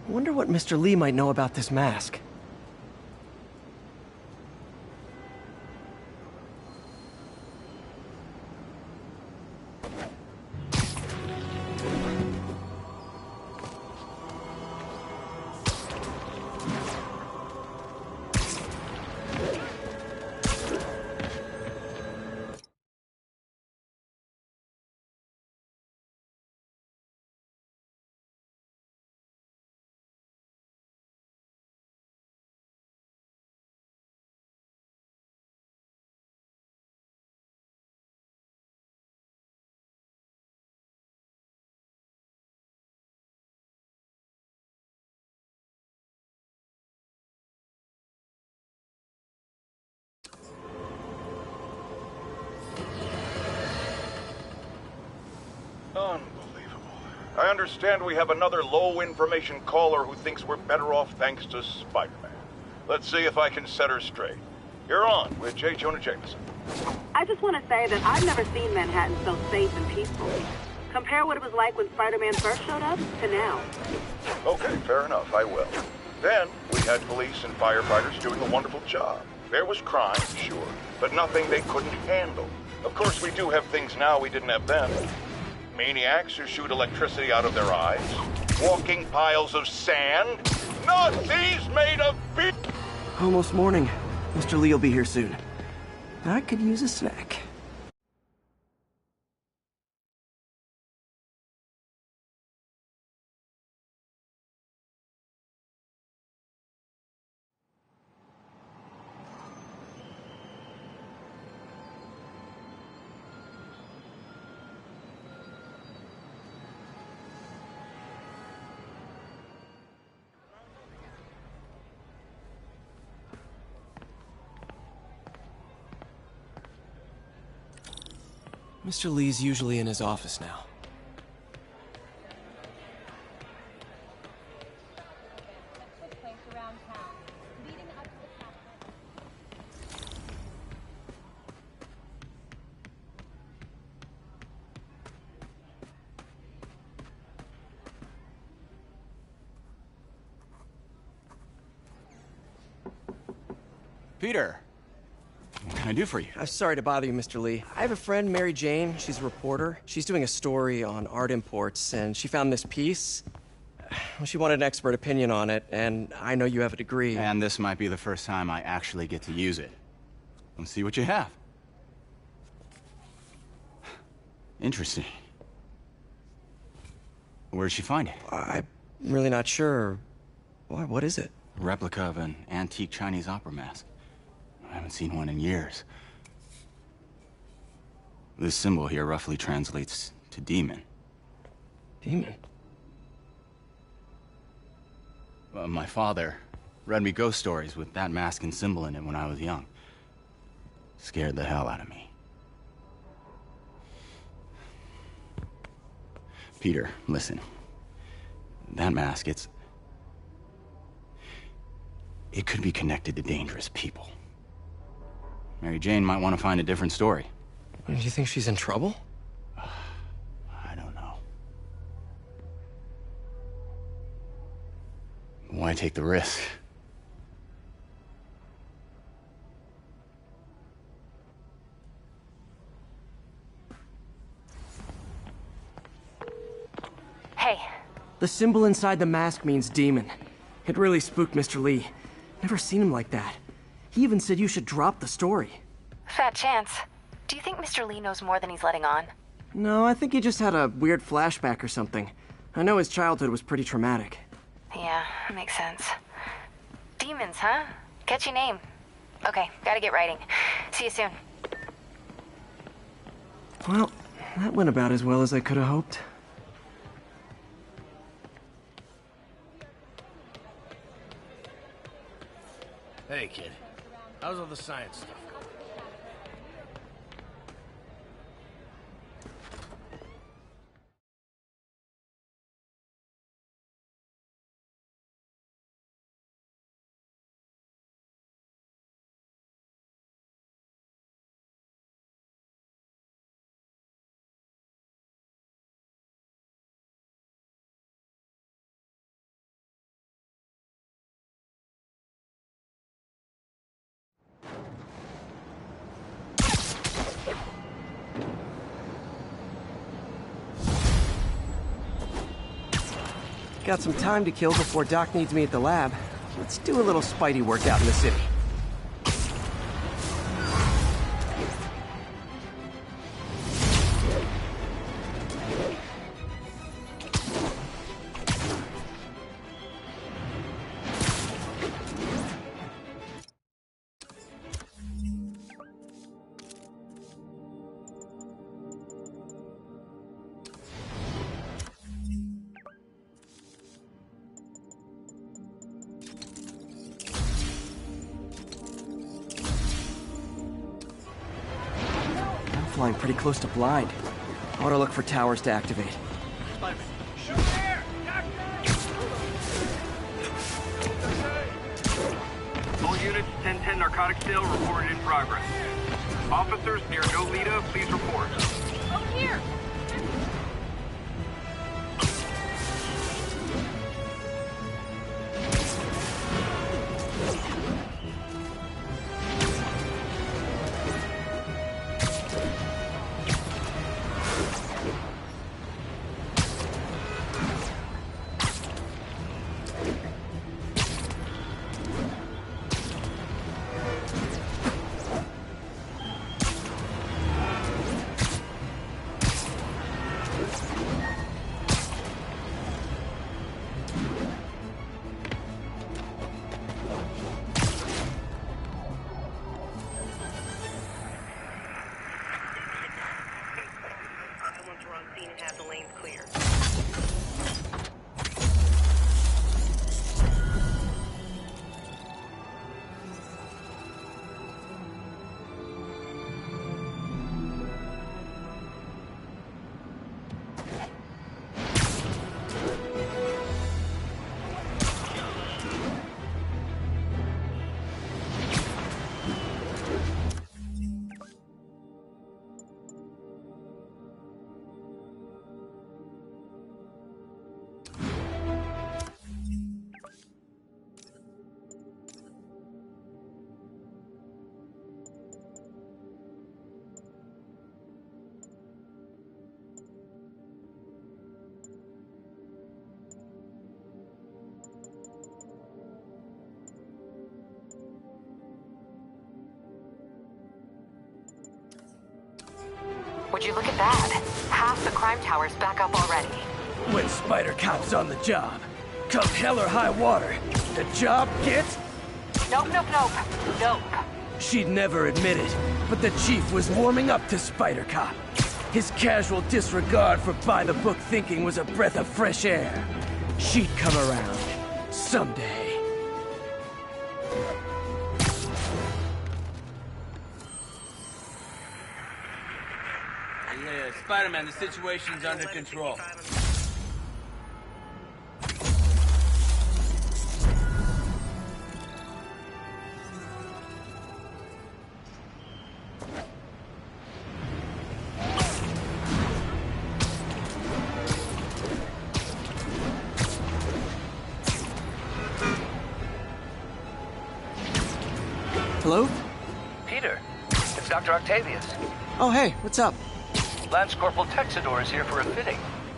Wonder what Mr. Lee might know about this mask. Unbelievable. I understand we have another low-information caller who thinks we're better off thanks to Spiderman. Let's see if I can set her straight. You're on with J. Jonah Jameson. I just want to say that I've never seen Manhattan so safe and peaceful. Compare what it was like when Spider-Man first showed up to now. Okay, fair enough, I will. Then, we had police and firefighters doing a wonderful job. There was crime, sure, but nothing they couldn't handle. Of course, we do have things now we didn't have then. Maniacs who shoot electricity out of their eyes. Walking piles of sand. Nazis made of beef. Almost morning. Mr. Lee will be here soon. I could use a snack. Mr. Lee's usually in his office now. Peter, what can I do for you? I'm sorry to bother you, Mr. Lee. I have a friend, Mary Jane. She's a reporter. She's doing a story on art imports, and she found this piece. Well, she wanted an expert opinion on it, and I know you have a degree. And this might be the first time I actually get to use it. Let's see what you have. Interesting. Where'd she find it? I'm really not sure. Why, what is it? A replica of an antique Chinese opera mask. I haven't seen one in years. This symbol here roughly translates to demon. Demon? My father read me ghost stories with that mask and symbol in it when I was young. Scared the hell out of me. Peter, listen. That mask, it could be connected to dangerous people. Mary Jane might want to find a different story. Do you think she's in trouble? I don't know. Why take the risk? Hey. The symbol inside the mask means demon. It really spooked Mr. Lee. Never seen him like that. He even said you should drop the story. Fat chance. Do you think Mr. Lee knows more than he's letting on? No, I think he just had a weird flashback or something. I know his childhood was pretty traumatic. Yeah, makes sense. Demons, huh? Catchy name. Okay, gotta get writing. See you soon. Well, that went about as well as I could have hoped. Hey, kid. How's all the science stuff going? Got some time to kill before Doc needs me at the lab. Let's do a little Spidey workout in the city. Flying pretty close to blind. I ought to look for towers to activate. Spiderman. Shoot there! All units, 1010 narcotic sale reported in progress. Officers near Nolita, please report. Over here! Have the lanes clear. Would you look at that? Half the crime tower's back up already. When Spider Cop's on the job, come hell or high water, the job gets... Nope, nope, nope. Nope. She'd never admit it, but the chief was warming up to Spider Cop. His casual disregard for by-the-book thinking was a breath of fresh air. She'd come around, someday. Yeah, Spider-Man, the situation's under control. Hello? Peter, it's Dr. Octavius. Oh, hey, what's up? Lance Corporal Texador is here for a fitting.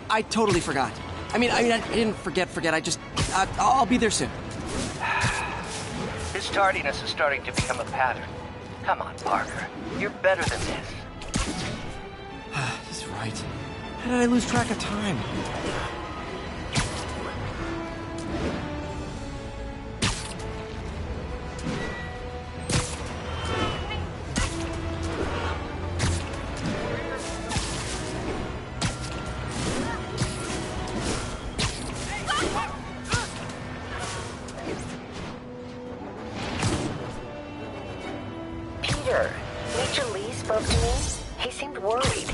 I totally forgot. I didn't forget. I'll be there soon. His tardiness is starting to become a pattern. Come on, Parker. You're better than this. He's right. How did I lose track of time? Peter, Major Lee spoke to me. He seemed worried.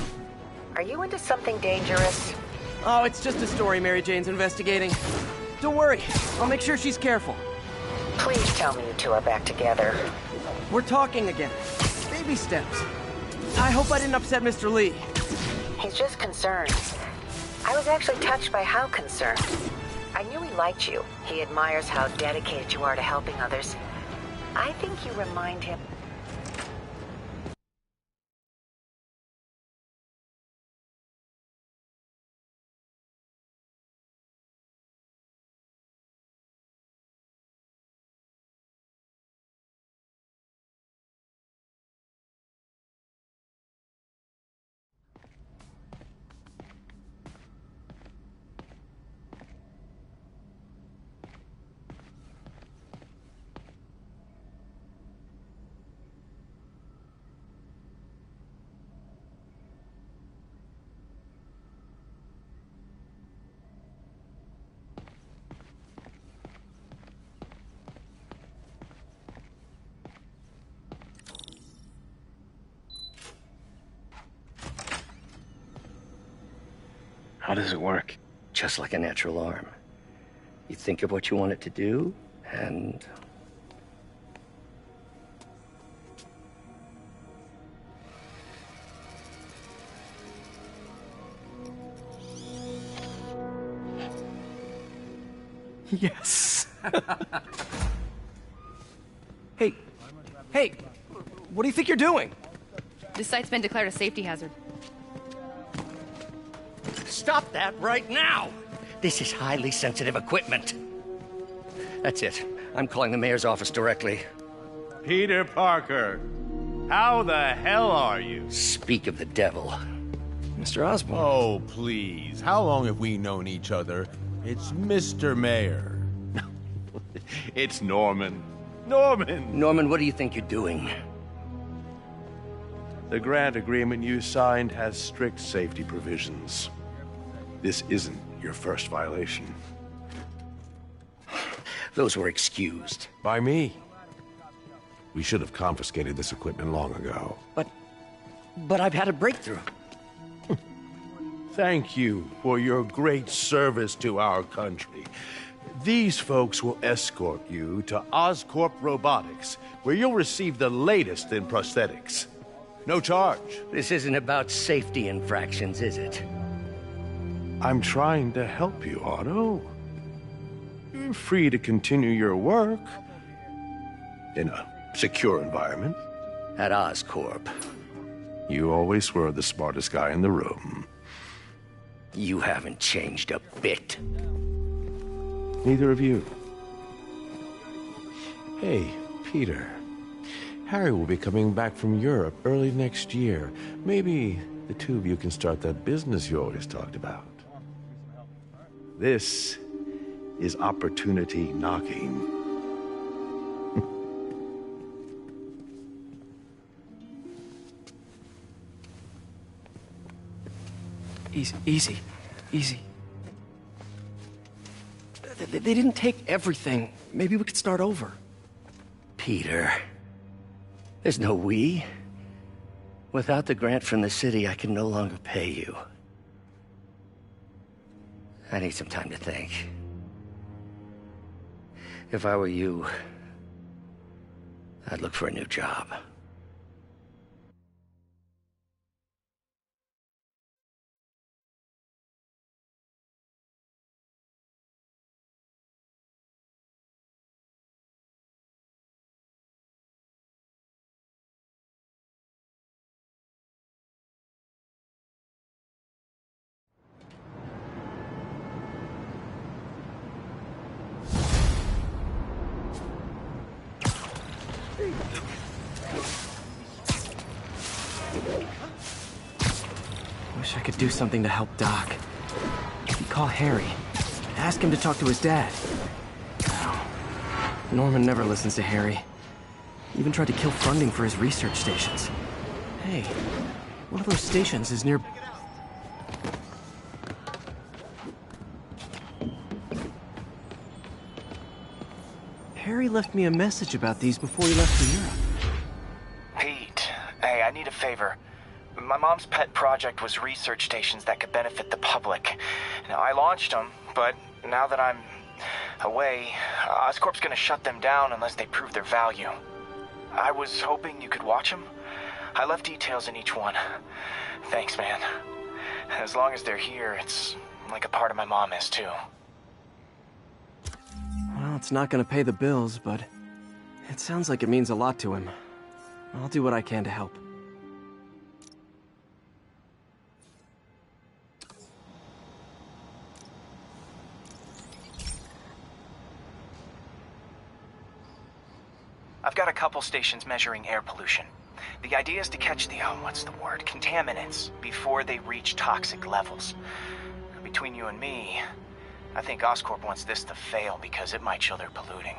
Are you into something dangerous? Oh, it's just a story Mary Jane's investigating. Don't worry, I'll make sure she's careful. Please tell me you two are back together. We're talking again. Baby steps. I hope I didn't upset Mr. Lee. He's just concerned. I was actually touched by how concerned. I knew he liked you. He admires how dedicated you are to helping others. I think you remind him... How does it work? Just like a natural arm. You think of what you want it to do, and... Yes! Hey, what do you think you're doing? This site's been declared a safety hazard. Stop that right now! This is highly sensitive equipment. That's it. I'm calling the mayor's office directly. Peter Parker, how the hell are you? Speak of the devil. Mr. Osborn. Oh, please. How long have we known each other? It's Mr. Mayor. It's Norman. Norman, what do you think you're doing? The grant agreement you signed has strict safety provisions. This isn't your first violation. Those were excused. By me. We should have confiscated this equipment long ago. But I've had a breakthrough. Thank you for your great service to our country. These folks will escort you to Oscorp Robotics, where you'll receive the latest in prosthetics. No charge. This isn't about safety infractions, is it? I'm trying to help you, Otto. You're free to continue your work in a secure environment. At Oscorp. You always were the smartest guy in the room. You haven't changed a bit. Neither of you. Hey, Peter. Harry will be coming back from Europe early next year. Maybe the two of you can start that business you always talked about. This is opportunity knocking. Easy. They didn't take everything. Maybe we could start over. Peter, there's no we. Without the grant from the city, I can no longer pay you. I need some time to think. If I were you, I'd look for a new job. Wish I could do something to help Doc. Maybe call Harry. Ask him to talk to his dad. No. Norman never listens to Harry. Even tried to kill funding for his research stations. Hey, one of those stations is near... Harry left me a message about these before he left for Europe. Pete, hey, I need a favor. My mom's pet project was research stations that could benefit the public. Now, I launched them, but now that I'm away, Oscorp's gonna shut them down unless they prove their value. I was hoping you could watch them. I left details in each one. Thanks, man. As long as they're here, it's like a part of my mom is, too. Well, it's not gonna pay the bills, but it sounds like it means a lot to him. I'll do what I can to help. I've got a couple stations measuring air pollution. The idea is to catch the, contaminants before they reach toxic levels. Between you and me, I think Oscorp wants this to fail because it might show they're polluting.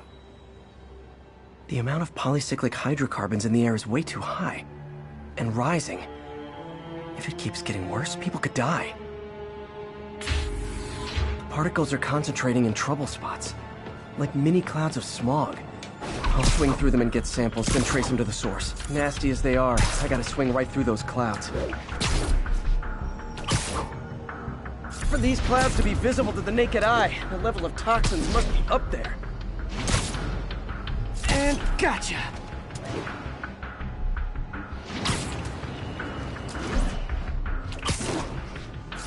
The amount of polycyclic hydrocarbons in the air is way too high. And rising. If it keeps getting worse, people could die. The particles are concentrating in trouble spots. Like mini clouds of smog. I'll swing through them and get samples, then trace them to the source. Nasty as they are, I gotta swing right through those clouds. for these clouds to be visible to the naked eye, the level of toxins must be up there. And gotcha!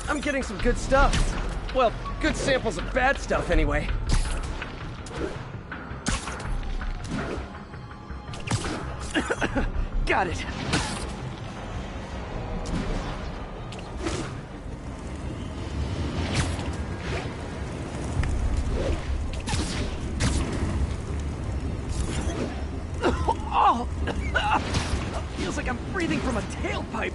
I'm getting some good stuff. Well, good samples of bad stuff, anyway. Got it. Oh! Feels like I'm breathing from a tailpipe.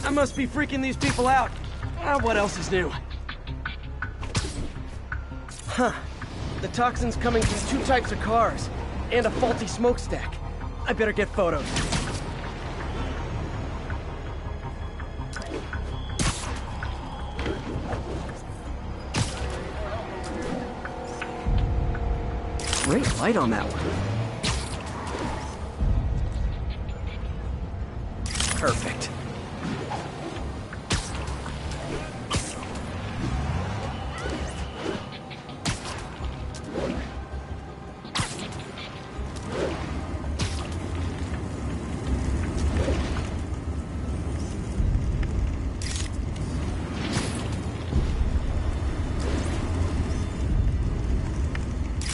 I must be freaking these people out. What else is new? Huh. The toxin's coming from 2 types of cars, and a faulty smokestack. I better get photos. Great light on that one. Perfect.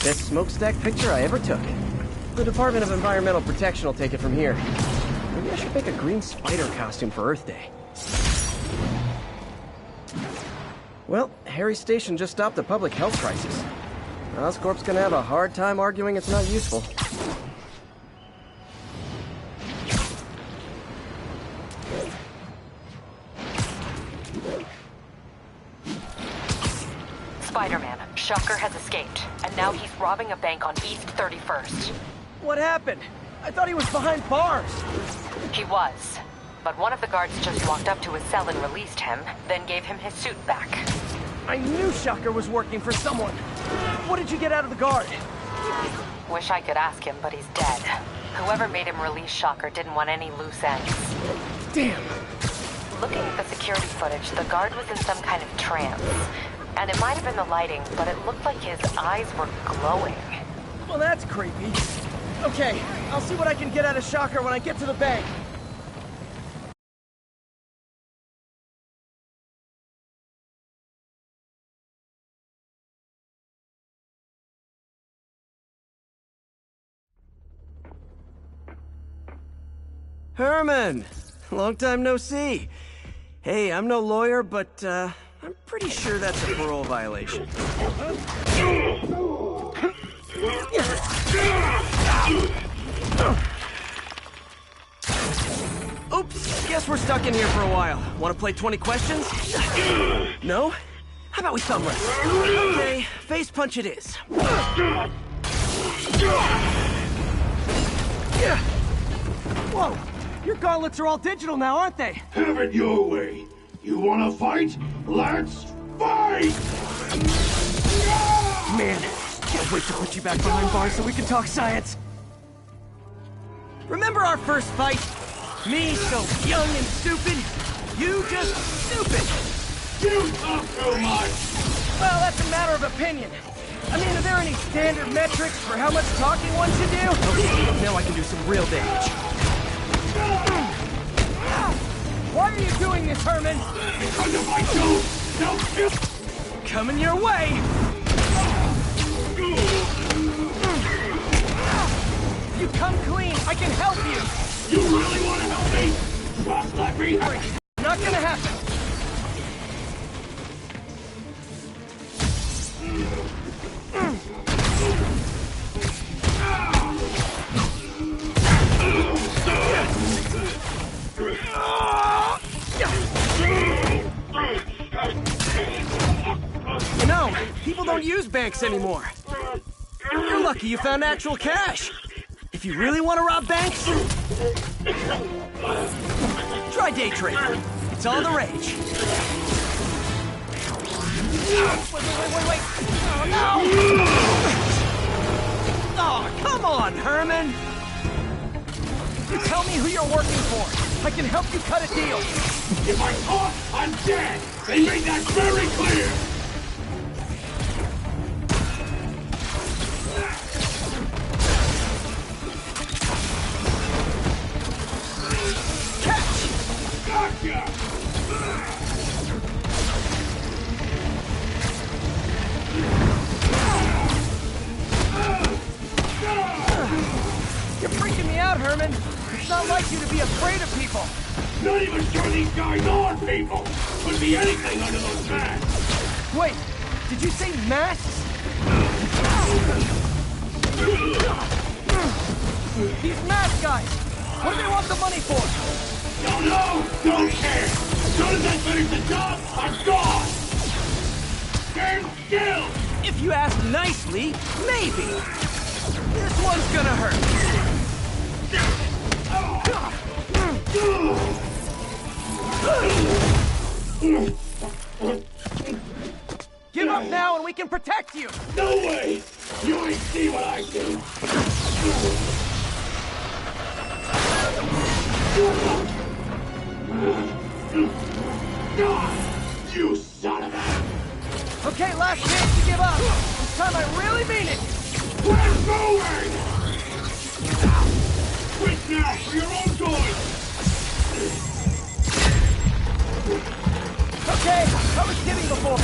Best smokestack picture I ever took. The Department of Environmental Protection will take it from here. Maybe I should make a green spider costume for Earth Day. Well, Harry Station just stopped a public health crisis. Oscorp's gonna have a hard time arguing it's not useful. Spiderman, Shocker has escaped, and now he's robbing a bank on East 31st. What happened? I thought he was behind bars. He was, but one of the guards just walked up to his cell and released him, then gave him his suit back. I knew Shocker was working for someone. What did you get out of the guard? Wish I could ask him, but he's dead. Whoever made him release Shocker didn't want any loose ends. Damn. Looking at the security footage, the guard was in some kind of trance. And it might have been the lighting, but it looked like his eyes were glowing. Well, that's creepy. Okay, I'll see what I can get out of Shocker when I get to the bank. Herman! Long time no see. Hey, I'm no lawyer, but, I'm pretty sure that's a parole violation. Oops, guess we're stuck in here for a while. Want to play 20 questions? No? How about we thumb wrestle? Okay, face punch it is. Whoa, your gauntlets are all digital now, aren't they? Have it your way. You wanna fight? Let's fight! Man, can't wait to put you back behind bars so we can talk science. Remember our first fight? Me so young and stupid, you just stupid. You talk too much! Well, that's a matter of opinion. I mean, are there any standard metrics for how much talking one should do? Okay, now I can do some real damage. Why are you doing this, Herman? Because if I don't coming your way! If you come clean, I can help you! You really want to help me? Just let me hurt. Not gonna happen! You know, people don't use banks anymore. You're lucky you found actual cash. If you really want to rob banks, Try day trading. It's all the rage. Wait. Oh, no! Oh, come on, Herman! You tell me who you're working for. I can help you cut a deal. If I talk, I'm dead! They made that very clear! Catch! Gotcha! You're freaking me out, Herman. It's not like you to be afraid of people. Not even sure these guys are people! Could be anything under those masks! Wait, did you say masks? These mask guys! What do they want the money for? Don't know! Don't care! As soon as I finish the job, I'm gone! Stand still! If you ask nicely, maybe. This one's gonna hurt. Give up now and we can protect you! No way! You ain't see what I do! You son of a... Okay, last chance to give up. This time I really mean it. We're going! Quit now for your own good! Okay, I was kidding before.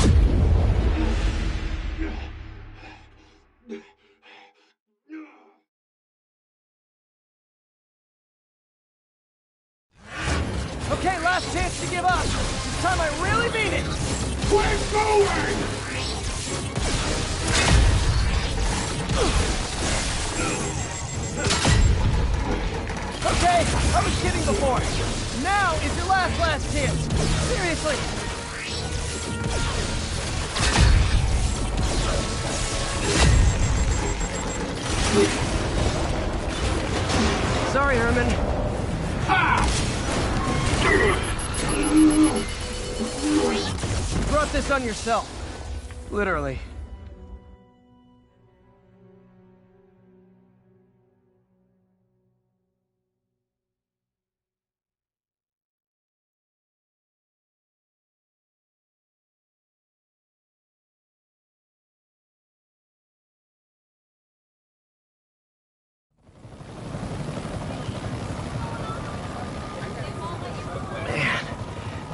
Okay, last chance to give up. This time I really mean it. We're going! Okay, I was kidding before. Now is your last chance. Seriously. Sorry, Herman. You brought this on yourself. Literally.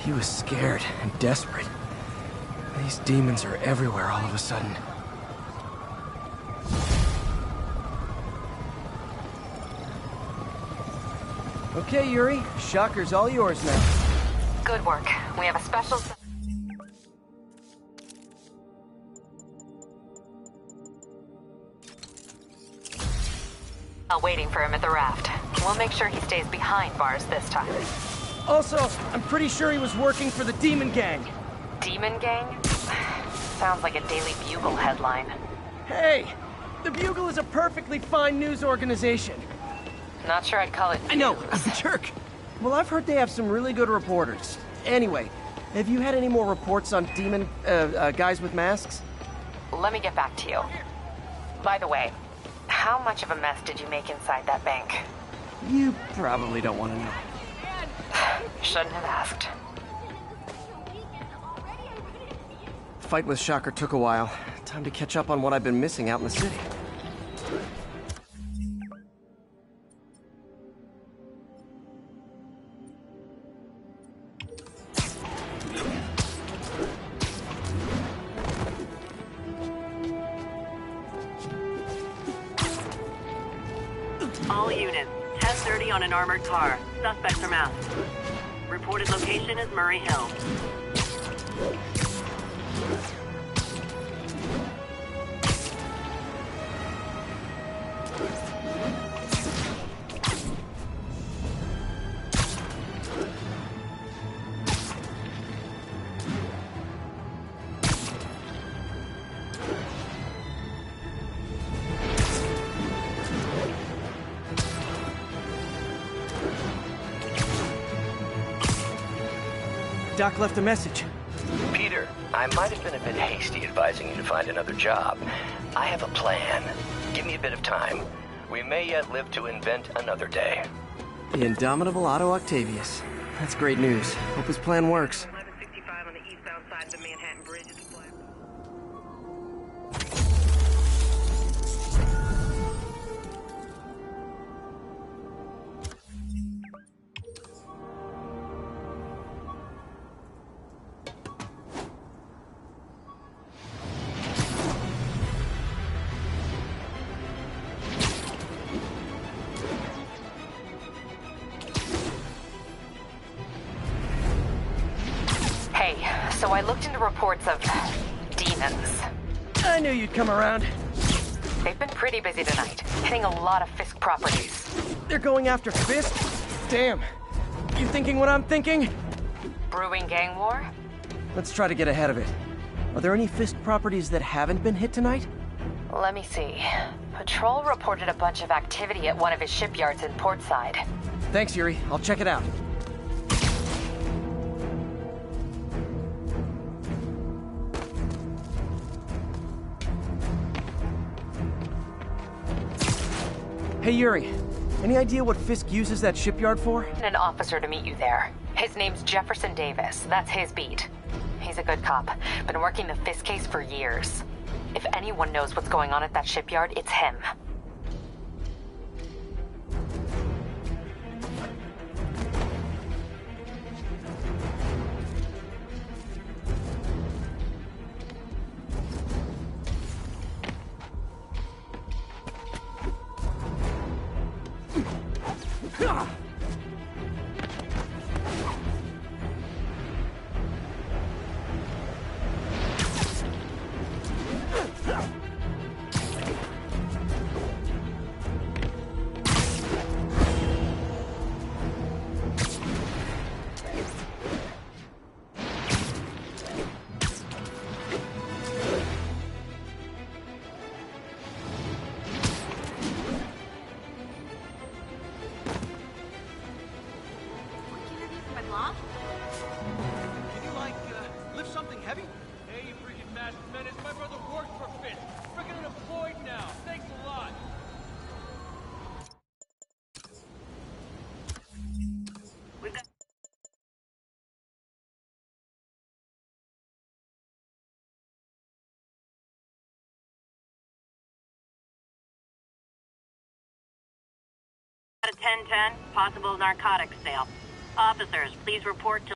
He was scared and desperate. These demons are everywhere all of a sudden. Okay, Yuri. Shocker's all yours now. Good work. We have a special... waiting for him at the raft. We'll make sure he stays behind bars this time. Also, I'm pretty sure he was working for the Demon Gang. Demon Gang? Sounds like a Daily Bugle headline. Hey! The Bugle is a perfectly fine news organization. Not sure I'd call it news. I know, I'm a jerk. Well, I've heard they have some really good reporters. Anyway, have you had any more reports on demon, guys with masks? Let me get back to you. By the way, how much of a mess did you make inside that bank? You probably don't want to know. Shouldn't have asked. Fight with Shocker took a while. Time to catch up on what I've been missing out in the city. All units, 10:30 on an armored car. Suspects are masked. Reported location is Murray Hill. Doc left a message. Peter, I might have been a bit hasty advising you to find another job. I have a plan. Give me a bit of time. We may yet live to invent another day. The indomitable Otto Octavius. That's great news. Hope his plan works. So I looked into reports of demons. I knew you'd come around. They've been pretty busy tonight, hitting a lot of Fisk properties. They're going after Fisk? Damn. You thinking what I'm thinking? Brewing gang war? Let's try to get ahead of it. Are there any Fisk properties that haven't been hit tonight? Let me see. Patrol reported a bunch of activity at one of his shipyards in Portside. Thanks, Yuri. I'll check it out. Hey, Yuri. Any idea what Fisk uses that shipyard for? An officer to meet you there. His name's Jefferson Davis. That's his beat. He's a good cop. Been working the Fisk case for years. If anyone knows what's going on at that shipyard, it's him. At 1010, possible narcotics sale. Officers, please report to